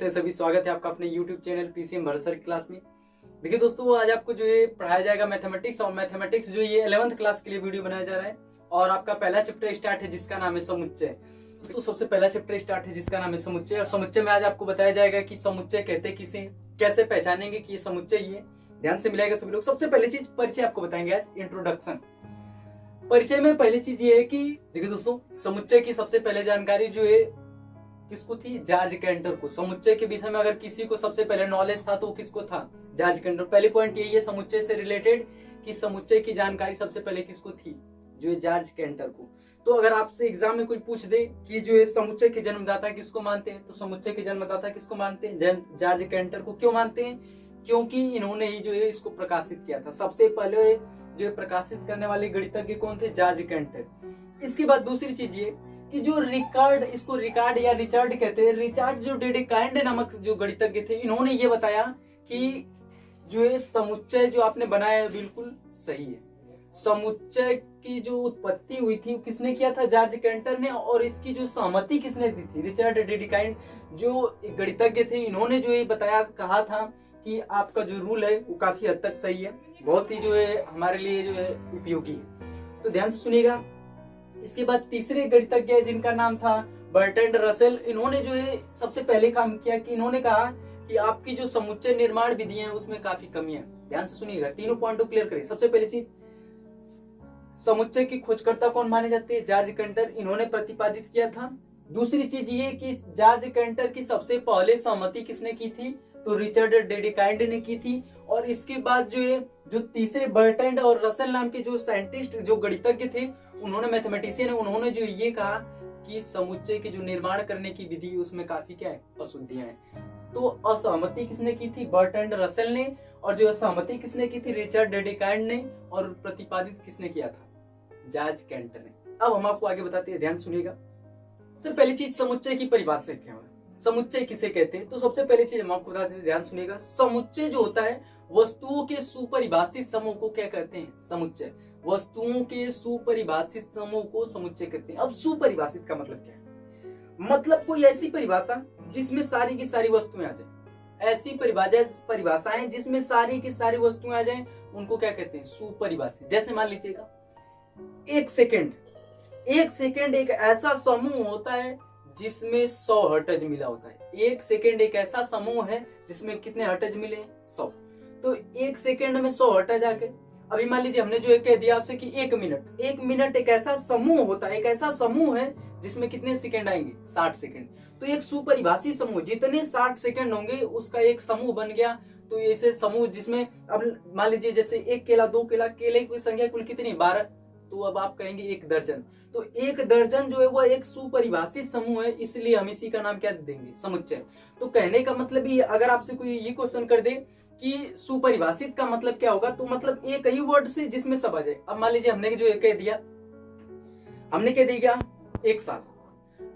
कैसे सभी, स्वागत है आपका अपने YouTube चैनल पीसीएम भरोसा क्लास में। देखिए दोस्तों, आज आपको जो है पढ़ाया जाएगा मैथमेटिक्स, और मैथमेटिक्स जो ये 11th क्लास के लिए वीडियो बनाया जा रहा है। और आपका पहला चैप्टर स्टार्ट है जिसका नाम है समुच्चय। तो सबसे पहला चैप्टर स्टार्ट है जिसका नाम है समुच्चय, और समुच्चय में आज आपको बताया जाएगा कि समुच्चय कहते किसे, कैसे पहचानेंगे कि ये समुच्चय ही है। ध्यान से मिलाएगा सभी लोग। सबसे पहली चीज परिचय आपको बताएंगे आज, इंट्रोडक्शन। परिचय में पहली चीज ये है कि देखिए दोस्तों, समुच्चय की सबसे पहले जानकारी जो है किसको थी? जॉर्ज कैंटर को। समुच्चय के विषय में अगर किसी को सबसे पहले नॉलेज था तो किसको था? George canter. पहली पॉइंट यही है समुच्चय से रिलेटेड कि समुच्चय की जानकारी सबसे पहले किसको थी? जो है जॉर्ज कैंटर को। तो अगर आपसे एग्जाम में कोई पूछ दे कि जो है समुच्चय के जन्मदाता किसको मानते हैं, तो समुच्चय के जन्मदाता किसको मानते हैं? जॉर्ज कैंटर को। क्यों मानते हैं? क्योंकि इन्होंने ही जो है इसको प्रकाशित किया था। सबसे पहले जो है प्रकाशित करने वाले गणितज्ञ कौन थे? George canter. इसके बाद दूसरी चीज ये कि जो रिकार्ड, इसको रिकार्ड या रिचर्ड कहते हैं, रिचर्ड जो डेडेकाइंड नामक जो गणितज्ञ थे, इन्होंने ये बताया कि जो है समुच्चय जो आपने बनाया है बिल्कुल सही है। समुच्चय की जो उत्पत्ति हुई थी किसने किया था? जॉर्ज कैंटर ने। और इसकी जो सहमति किसने दी थी? रिचर्ड डेडेकाइंड जो गणितज्ञ थे, इन्होंने जो ये बताया, कहा था कि आपका जो रूल है वो काफी हद तक सही है, बहुत ही जो है हमारे लिए जो है उपयोगी है। तो ध्यान से सुनिएगा। इसके बाद तीसरे गणितज्ञ जिनका नाम था बर्ट्रैंड रसेल, इन्होंने जो है सबसे पहले काम किया कि इन्होंने कहा कि आपकी जो समुच्चय निर्माण विधि है उसमें काफी कमी है। ध्यान से सुनिएगा, तीनों पॉइंट को क्लियर करें। सबसे पहली चीज, समुच्चय की खोजकर्ता कौन माने जाते हैं? जॉर्ज कैंटर, इन्होंने प्रतिपादित किया था। दूसरी चीज ये कि जॉर्ज कैंटर की सबसे पहले सहमति किसने की थी? तो रिचर्ड डेडेकाइंड ने की थी। और इसके बाद जो है जो तीसरे बर्ट्रैंड और रसेल नाम के जो साइंटिस्ट, जो गणितज्ञ थे, उन्होंने, मैथमेटिशियन है, उन्होंने जो ये कहा कि समुच्चय के जो निर्माण करने की विधि उसमें काफी क्या है? अशुद्धियां हैं। तो असहमति किसने की थी? बर्ट्रैंड रसेल ने। और जो असहमति किसने की थी? रिचर्ड डेडेकाइंड ने। और प्रतिपादित किसने किया था? जॉर्ज कैंटर ने। अब हम आपको आगे बताते हैं, ध्यान सुनिएगा। सबसे पहली चीज, समुच्चय की परिभाषा क्या है, समुच्चय किसे कहते हैं? तो सबसे पहली चीज हम आपको बताते हैं, ध्यान सुनिएगा। समुच्चय जो होता है, वस्तुओं के सुपरिभाषित समूह को क्या कहते हैं? समुच्चय। वस्तुओं के सुपरिभाषित समूह को समुच्चय कहते हैं। अब सुपरिभाषित का मतलब क्या है? मतलब कोई ऐसी परिभाषा जिसमें सारी की सारी वस्तुएं आ जाए। ऐसी परिभाषाएं जिसमें सारी की सारी वस्तुएं आ जाए, उनको क्या कहते हैं? सुपरिभाषित। जैसे मान लीजिएगा, एक सेकंड एक ऐसा समूह होता है जिसमें 100 हर्ट्ज मिला होता है। एक सेकंड एक ऐसा समूह है जिसमें कितने हर्ट्ज मिले? 100। तो एक सेकंड में 100 हर्ट्ज आ गए। अभी मान लीजिए हमने जो कह दिया आपसे कि एक मिनट एक ऐसा समूह होता है, एक ऐसा समूह है जिसमें कितने सेकंड आएंगे? 60 सेकंड। तो एक सुपरिभाषित समूह, जितने 60 सेकंड होंगे उसका एक समूह बन गया। तो ऐसे समूह जिसमें, अब मान लीजिए जैसे एक केला, दो केला, केले की संख्या कुल कितनी? 12। तो अब आप कहेंगे एक दर्जन। तो एक दर्जन जो है वो एक सुपरिभाषित समूह है, इसलिए हम इसी का नाम क्या देंगे? समुच्चय। तो कहने का मतलब ये, अगर आपसे कोई ये क्वेश्चन कर दे कि सुपरिभाषित का मतलब क्या होगा, तो मतलब एक ही वर्ड से जिसमें सब आ जाए। अब मान लीजिए हमने जो कह दिया, हमने कह दिया एक साल।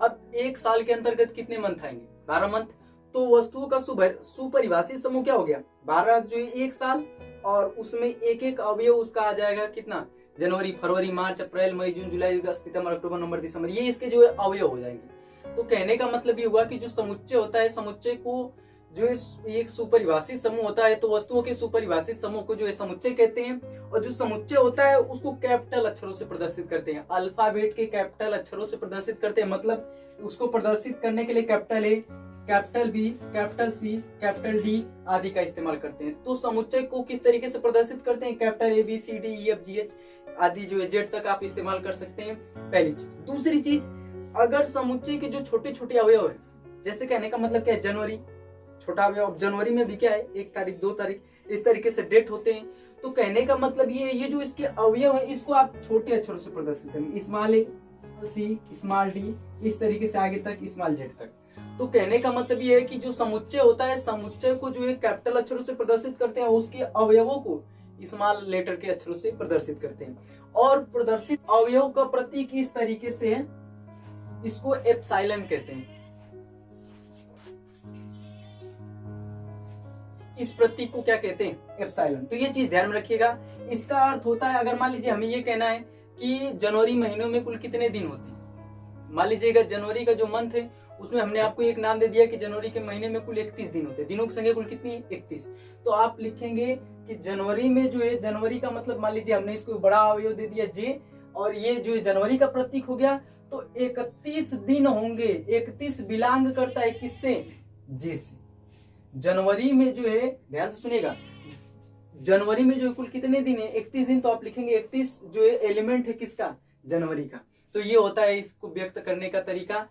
अब एक साल के अंतर्गत कितने मंथ आएंगे? 12 मंथ। तो वस्तुओं का सुपरिभाषित समूह क्या हो गया? 12 जो है एक साल, और उसमें एक एक अवयव उसका आ जाएगा कितना? जनवरी, फरवरी, मार्च, अप्रैल, मई, जून, जुलाई, अगस्त, सितंबर, अक्टूबर, नवंबर, दिसंबर, ये इसके जो है अवयव हो जाएंगे। तो कहने का मतलब ये हुआ कि जो समुच्चय होता है, समुच्चय को जो एक सुपरिभाषित समूह होता है, तो वस्तुओं के सुपरिभाषित समूह को जो है समुच्चय कहते हैं। और जो समुच्चय होता है उसको कैपिटल अक्षरों से प्रदर्शित करते हैं, अल्फाबेट के कैपिटल अक्षरों से प्रदर्शित करते हैं। मतलब उसको प्रदर्शित करने के लिए capital A, capital B, capital C, capital D आदि का इस्तेमाल करते हैं। तो समुच्चय को किस तरीके से प्रदर्शित करते हैं? Capital A B C D E F G H आदि जो है जेड तक आप इस्तेमाल कर सकते हैं, पहली चीज। दूसरी चीज, अगर समुच्चय के जो छोटे छोटे अवयव है, जैसे कहने का मतलब क्या है? जनवरी छोटा अवयव। अब जनवरी में भी क्या है? 1 तारीख, 2 तारीख, इस तरीके से डेट होते हैं। तो कहने का मतलब ये जो इसके अवयव है, इसको आप छोटे अक्षरों से प्रदर्शित करेंगे, स्मॉल ए, सी, स्मॉल डी, इस तरीके से आगे तक स्मॉल जेड तक। तो कहने का मतलब ये है कि जो समुच्चय होता है, समुच्चय को जो है कैपिटल अक्षरों से प्रदर्शित करते हैं, उसके अवयवों को स्मॉल लेटर के अक्षरों से प्रदर्शित करते हैं। और प्रदर्शित अवयव का प्रतीक इस तरीके से है, इसको एप्सिलॉन कहते हैं। इस प्रतीक को क्या कहते हैं? एप्सिलॉन। तो ये चीज ध्यान में रखिएगा। इसका अर्थ होता है, अगर मान लीजिए हमें ये कहना है कि जनवरी महीनों में कुल कितने दिन होते हैं, मान लीजिएगा जनवरी का जो मंथ है उसमें हमने आपको एक नाम दे दिया कि जनवरी के महीने में कुल 31 दिन होते हैं, दिनों की संख्या कुल कितनी है 31। तो आप लिखेंगे कि जनवरी में जो है, जनवरी का मतलब मान लीजिए हमने इसको बड़ा अवयव दे दिया जे, और ये जो है जनवरी का प्रतीक हो गया, तो 31 दिन होंगे। 31 बिलोंग करता है किससे, जे से। जनवरी में जो है, ध्यान से सुनिएगा, जनवरी में जो है कुल कितने दिन है 31 दिन, तो आप लिखेंगे 31 जो है एलिमेंट है किसका, जनवरी का। तो ये होता है इसको व्यक्त करने का तरीका।